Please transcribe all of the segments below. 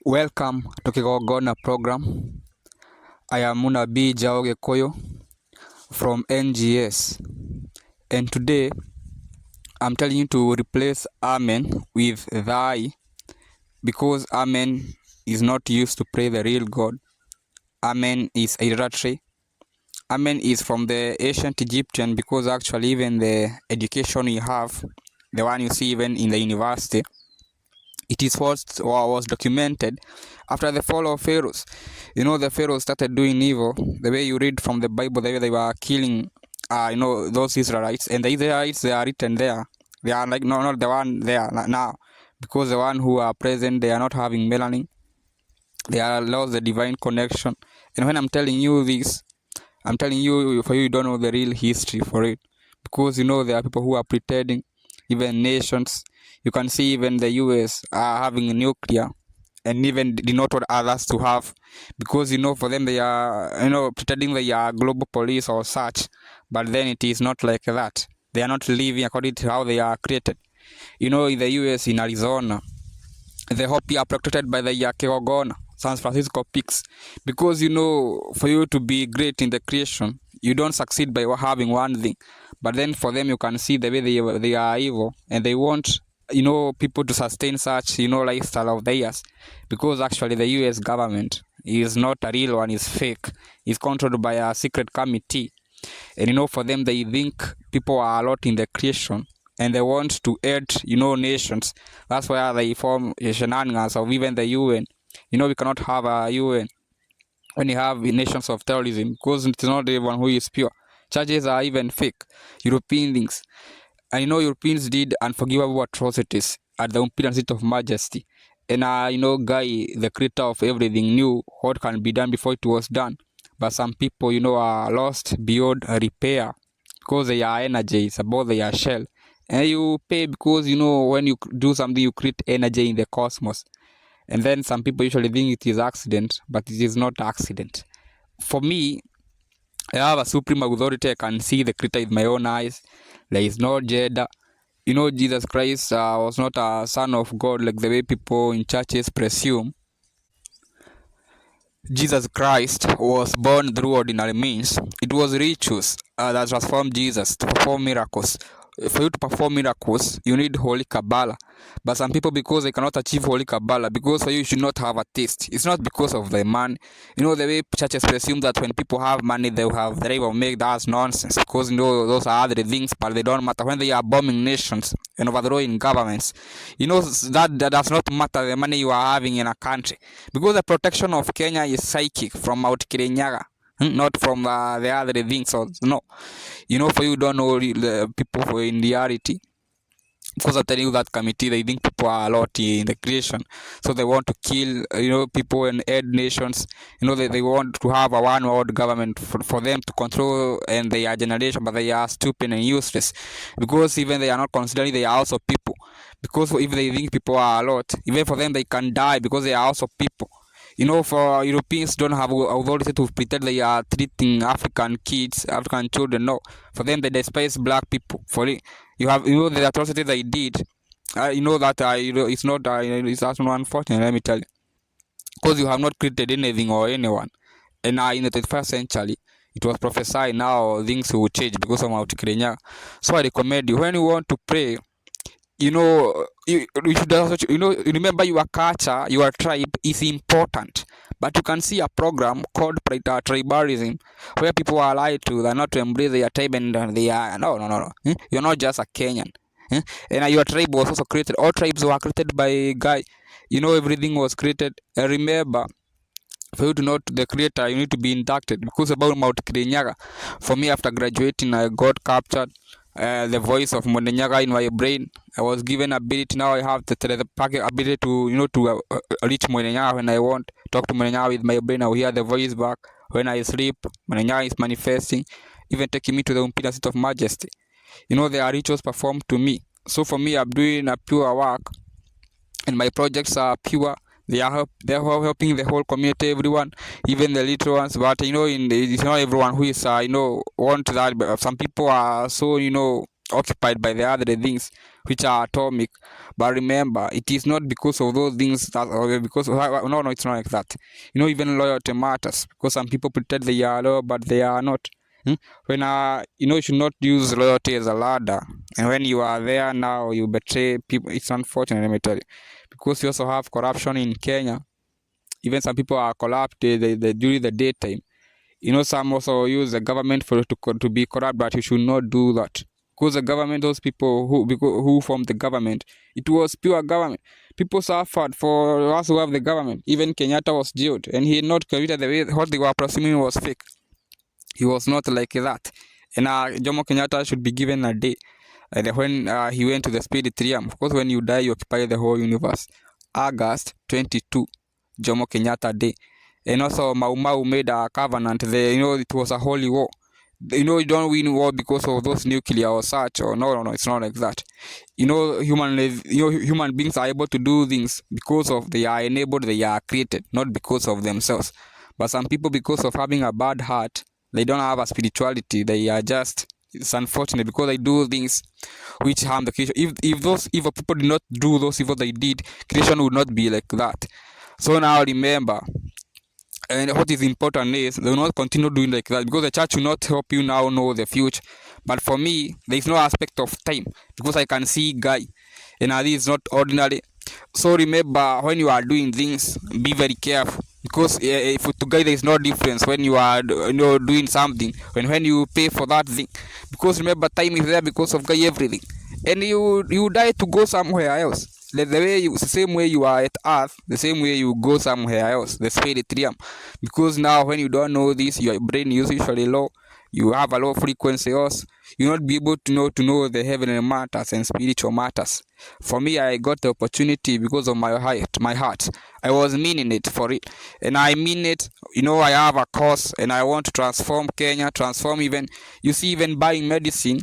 Welcome to Kigogona program. I am Munabi AGĩkũyũ from NGS, and today I'm telling you to replace Amen with Thaai, because Amen is not used to pray the real God. Amen is idolatry. Amen is from the ancient Egyptian, because actually even the education we have, the one you see even in the university, it is first or was documented after the fall of Pharaohs. You know, the Pharaohs started doing evil. The way you read from the Bible, the way they were killing, those Israelites. And the Israelites, they are written there. They are like, no, not the one there now. Because the one who are present, they are not having melanin. They are lost the divine connection. And when I'm telling you this, I'm telling you, for you don't know the real history for it. Because, you know, there are people who are pretending, even nations. You can see even the US are having nuclear and even did not want others to have, because, you know, for them they are, pretending they are global police or such, but then it is not like that. They are not living according to how they are created. You know, in the US, in Arizona, the Hopi are protected by the Kigogona, San Francisco peaks, because, you know, for you to be great in the creation, you don't succeed by having one thing, but then for them you can see the way they are evil, and they want, you know, people to sustain such, you know, lifestyle of theirs, because actually the US government is not a real one, is fake. It's controlled by a secret committee, and, you know, for them they think people are a lot in the creation, and they want to aid, you know, nations. That's why they form shenanigans of even the UN. You know, we cannot have a UN when you have nations of terrorism, because it's not everyone who is pure. Churches are even fake, European things. And, you know, Europeans did unforgivable atrocities at the imperial seat of majesty. And, you know, Guy, the creator of everything, knew what can be done before it was done. But some people, you know, are lost beyond repair, because they are energy, it's about their shell. And you pay because, you know, when you do something, you create energy in the cosmos. And then some people usually think it is accident, but it is not accident. For me, I have a supreme authority. I can see the creator with my own eyes. There is no gender. You know, Jesus Christ was not a son of God like the way people in churches presume. Jesus Christ was born through ordinary means. It was rituals that transformed Jesus to perform miracles. For you to perform miracles, you need holy Kabbalah. But some people, because they cannot achieve holy Kabbalah, because for you should not have a taste. It's not because of the money. You know, the way churches presume that when people have money, they will have the right of make that's nonsense. Because, you know, those are other things, but they don't matter. When they are bombing nations and overthrowing governments, you know, that does not matter the money you are having in a country. Because the protection of Kenya is psychic from Mount Kĩrĩnyaga. Not from the other things. So no, you know, for you don't know people in reality, because I'm telling you that committee, they think people are a lot in the creation, so they want to kill, you know, people and aid nations. You know, they want to have a one world government for them to control and their generation, but they are stupid and useless, because even they are not considering they are also people. Because if they think people are a lot, even for them they can die, because they are also people. You know, for Europeans don't have authority to pretend they are treating African kids, African children. No, for them they despise black people. For it, you know, the atrocity they did. You know that it's not. It's also unfortunate. Let me tell you, because you have not created anything or anyone. And in the 21st century, it was prophesied now things will change because of Mount Kĩrĩnyaga. So I recommend you, when you want to pray, you know, you should also, you know, remember your culture, your tribe is important. But you can see a program called tribalism, where people are lied to. They're not to embrace their tribe, and they are no. You're not just a Kenyan. And your tribe was also created. All tribes were created by God. You know, everything was created. And remember, for you to know the creator, you need to be inducted. Because about Mount Kĩrĩnyaga, for me, after graduating, I got captured. The voice of Mwenenyaga in my brain. I was given ability. Now I have the telepathic ability to, you know, to reach Mwenenyaga when I want. Talk to Mwenenyaga with my brain. I will hear the voice back. When I sleep, Mwenenyaga is manifesting, even taking me to the imperial seat of majesty. You know, there are rituals performed to me. So for me, I'm doing a pure work, and my projects are pure. They're helping the whole community, everyone, even the little ones. But, you know, it's not everyone who is, you know, want that. But some people are so, you know, occupied by the other things which are atomic. But remember, it is not because of those things that, or because no, it's not like that. Even loyalty matters, because some people pretend they are loyal but they are not. When you should not use loyalty as a ladder, and when you are there now you betray people. It's unfortunate, let me tell you, because you also have corruption in Kenya. Even some people are corrupt during the daytime. Some also use the government to be corrupt, but you should not do that. Because the government, those people who formed the government, it was pure government. People suffered for us who have the government. Even Kenyatta was jailed, and he had not committed the way what they were presuming was fake. He was not like that. And Jomo Kenyatta should be given a day when he went to the spirit realm. Because when you die, you occupy the whole universe. August 22, Jomo Kenyatta Day. And also Mau made a covenant. It was a holy war. You don't win war because of those nuclear or such, or no, it's not like that. Human beings are able to do things because of they are enabled, they are created, not because of themselves. But some people, because of having a bad heart, they don't have a spirituality. They are just, it's unfortunate, because they do things which harm the creation. If those evil people did not do those evil they did, creation would not be like that. So now remember, and what is important is they will not continue doing like that, because the church will not help you now know the future. But for me, there is no aspect of time, because I can see guy, and this is not ordinary. So remember, when you are doing things, be very careful, because if to guy there is no difference when you are doing something when you pay for that thing, because remember, time is there because of guy everything, and you die to go somewhere else. The same way you are at earth, the same way you go somewhere else, the spirit realm. Because now when you don't know this, your brain is usually low, you have a low frequency also, you will not be able to know the heavenly matters and spiritual matters. For me, I got the opportunity because of my heart. I was meaning it for it, and I mean it. I have a cause, and I want to transform Kenya, even buying medicine.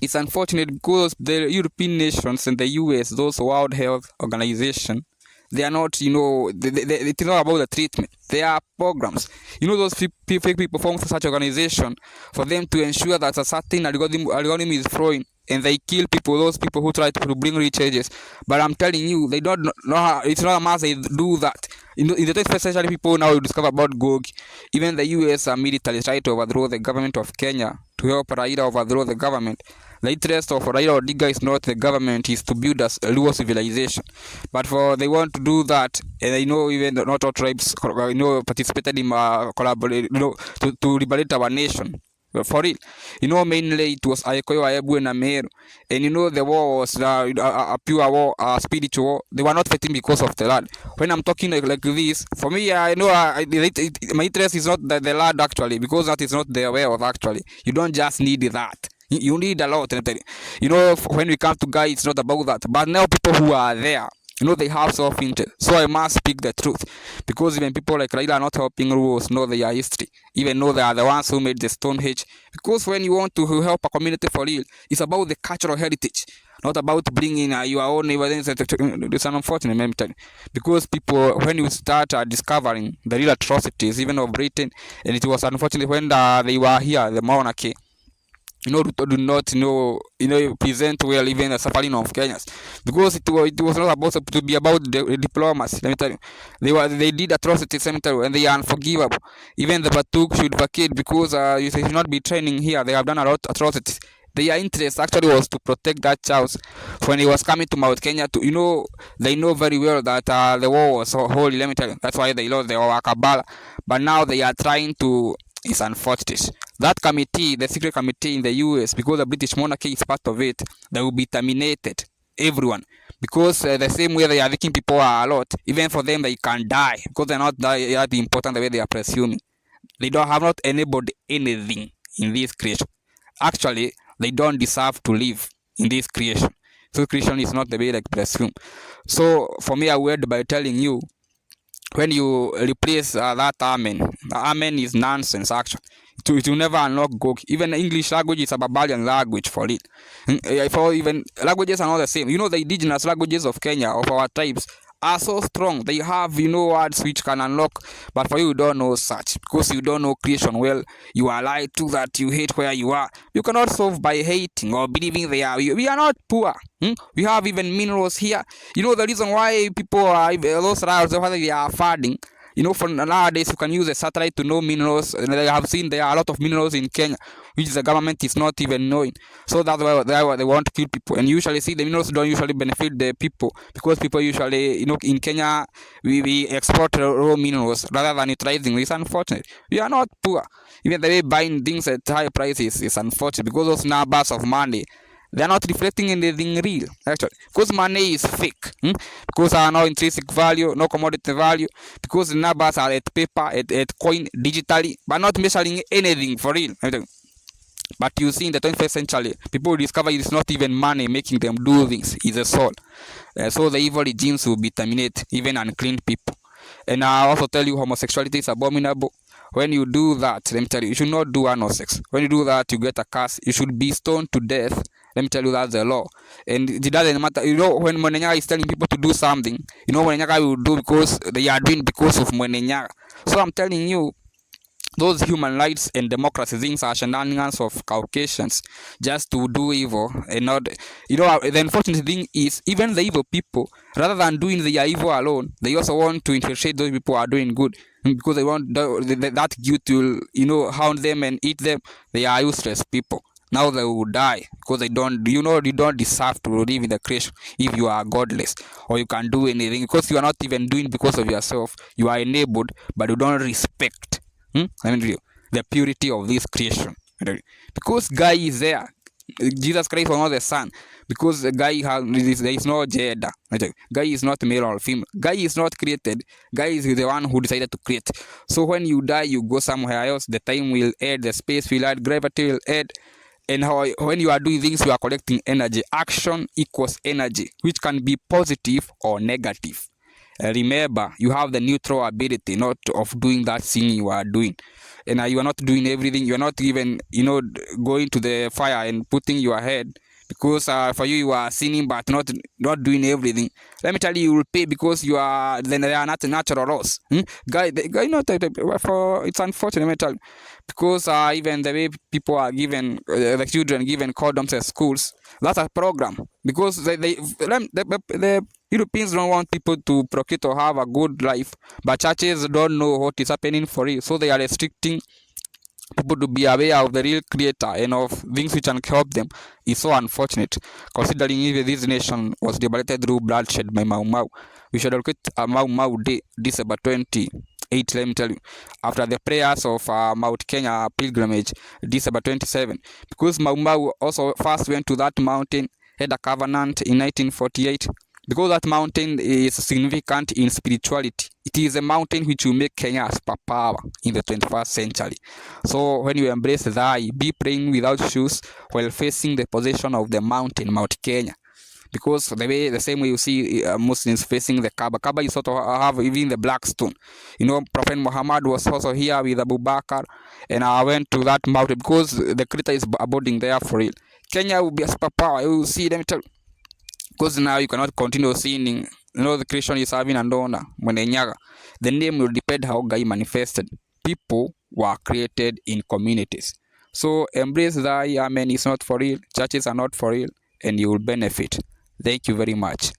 It's unfortunate because the European nations and the US, those World Health Organization, they are not, it's not about the treatment. They are programs. Those fake people form such organization for them to ensure that a certain algorithm is flowing, and they kill people, those people who try to bring rich ages. But I'm telling you, they don't know how, it's not a mass they do that. In the 21st century, people now discover about Gog. Even the US military try to overthrow the government of Kenya to help Raila overthrow the government. The interest of Raila Odinga is not the government, is to build a Luo civilization. But they want to do that, and even not all tribes participated in collaborate to liberate our nation. For it, mainly it was AGĩkũyũ, Aebu, and Ameru, and the war was a pure war, a spiritual war. They were not fighting because of the land. When I'm talking like this, for me, I know my interest is not the land actually, because that is not the way of actually. You don't just need that. You need a lot. When we come to guy, it's not about that. But now people who are there, they have self-interest. So I must speak the truth. Because even people like Raila are not helping rules know their history. Even though they are the ones who made the Stonehenge. Because when you want to help a community for real, it's about the cultural heritage. Not about bringing your own evidence. It's an unfortunate memory. Because people, when you start discovering the real atrocities, even of Britain, and it was unfortunate when they were here, the monarchy, Ruto do not present well even the suffering of Kenyans, because it was not about to be about the diplomacy. Let me tell you, they did atrocities, and they are unforgivable. Even the Batuk should vacate, because you should not be training here. They have done a lot of atrocities. Their interest actually was to protect that child when he was coming to Mount Kenya. They know very well that the war was so holy. Let me tell you, that's why they lost the Kabbalah. But now they are trying to. It's unfortunate. That committee, the secret committee in the US, because the British monarchy is part of it, they will be terminated. Everyone. Because the same way they are making people a lot, even for them they can die, because they're not that important the way they are presuming. They have not enabled anything in this creation. Actually, they don't deserve to live in this creation. So creation is not the way they presume. So for me, I will end by telling you, when you replace that amen is nonsense actually. It will never unlock Gog. Even English language is a barbarian language for it. For even languages are not the same. The indigenous languages of Kenya, of our tribes, are so strong. They have, words which can unlock, but for you don't know such, because you don't know creation well. You are lied to that you hate where you are. You cannot solve by hating or believing they are. We are not poor. We have even minerals here. The reason why people are, those riots, whether they are flooding, for nowadays you can use a satellite to know minerals. And I have seen there are a lot of minerals in Kenya, which the government is not even knowing. So that's why they want to kill people. And usually see the minerals don't usually benefit the people, because people usually, in Kenya, we export raw minerals rather than utilizing. It's unfortunate. We are not poor. Even the way buying things at high prices is unfortunate, because those numbers of money, they are not reflecting anything real, actually, because money is fake. Because there are no intrinsic value, no commodity value, because the numbers are at paper, at coin, digitally, but not measuring anything for real. But you see, in the 21st century, people discover it's not even money making them do things, it's a soul. So the evil regimes will be terminated, even unclean people. And I also tell you, homosexuality is abominable. When you do that, let me tell you, you should not do anal sex. When you do that, you get a curse. You should be stoned to death. Let me tell you, that's the law. And it doesn't matter. When Mwenenyaga is telling people to do something, Mwenenyaga will do because they are doing because of Mwenenyaga. So I'm telling you, those human rights and democracy things are shenanigans of Caucasians just to do evil. And not, the unfortunate thing is, even the evil people, rather than doing their evil alone, they also want to infiltrate those people who are doing good, because they want that guilt will, hound them and eat them. They are useless people. Now they will die, because they don't, you don't deserve to live in the creation if you are godless, or you can do anything, because you are not even doing because of yourself. You are enabled, but you don't respect the purity of this creation, because guy is there. Jesus Christ was not the son, because the guy there is no gender. Guy is not male or female. Guy is not created. Guy is the one who decided to create. So when you die, you go somewhere else. The time will end, the space will end, gravity will end. And when you are doing things, you are collecting energy. Action equals energy, which can be positive or negative. Remember, you have the neutral ability, not of doing that thing you are doing. And you are not doing everything. You are not even, going to the fire and putting your head, because for you are sinning, but not doing everything. Let me tell you, you will pay, because you are, then they are not natural laws. Guy, for it's unfortunate, let me tell you, because even the way people are given, the children given condoms at schools, that's a program, because the Europeans don't want people to procreate or have a good life, but churches don't know what is happening for real, so they are restricting people to be aware of the real creator and of things which can help them. Is so unfortunate, considering if this nation was liberated through bloodshed by Mau Mau. We should allocate a Mau Mau Day, December 28, let me tell you, after the prayers of Mount Kĩrĩnyaga pilgrimage, December 27, because Mau Mau also first went to that mountain, had a covenant in 1948, because that mountain is significant in spirituality. It is a mountain which will make Kenya a superpower in the 21st century. So when you embrace Thaai, be praying without shoes while facing the position of the mountain, Mount Kenya. Because the same way you see Muslims facing the Kaaba. Kaaba is sort of have even the black stone. Prophet Muhammad was also here with Abu Bakr, and I went to that mountain because the Creator is abiding there for real. Kenya will be a superpower. You will see them tell. Because now you cannot continue seeing, the creation is having an owner, Mwenenyaga. The name will depend how guy manifested. People were created in communities. So embrace that. Amen is not for real. Churches are not for real, and you will benefit. Thank you very much.